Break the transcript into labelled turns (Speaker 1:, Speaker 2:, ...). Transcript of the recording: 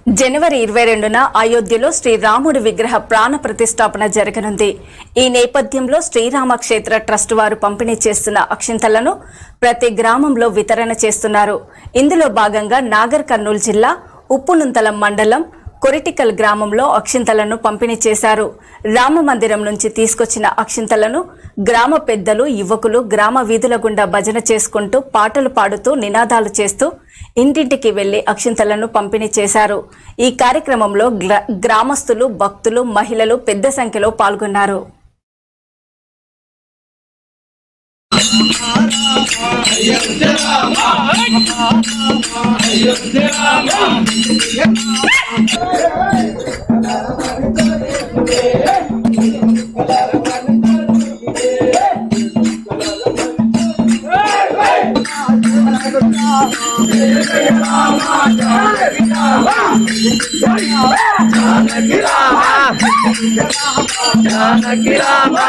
Speaker 1: జనవరి 22న అయోధ్యలో శ్రీరాముడి విగ్రహ ప్రాణ ప్రతిష్టాపన జరగనుంది। ఈ నేపథ్యంలో శ్రీరామ క్షేత్ర ట్రస్ట్ వారు పంపిణీ చేస్తున్న అక్షింతలను ప్రతి గ్రామంలో వితరణ చేస్తున్నారు। ఇందులో భాగంగా నాగర్ కర్నూల్ జిల్లా ఉప్పునుంతలం మండలం కొరిటికల్ గ్రామంలో అక్షింతలను పంపిణీ చేశారు। రామ మందిరం నుంచి తీసుకొచ్చిన అక్షింతలను గ్రామ పెద్దలు యువకులు గ్రామ వీధుల గుండా భజన చేసుకుంటూ పాటలు పాడుతూ నినాదాలు చేస్తూ ఇంటింటికి వెళ్లి అక్షింతలను పంపిణీ చేశారు। ఈ కార్యక్రమంలో గ్రామస్తులు భక్తులు మహిళలు పెద్ద సంఖ్యలో పాల్గొన్నారు।
Speaker 2: Janaki Rama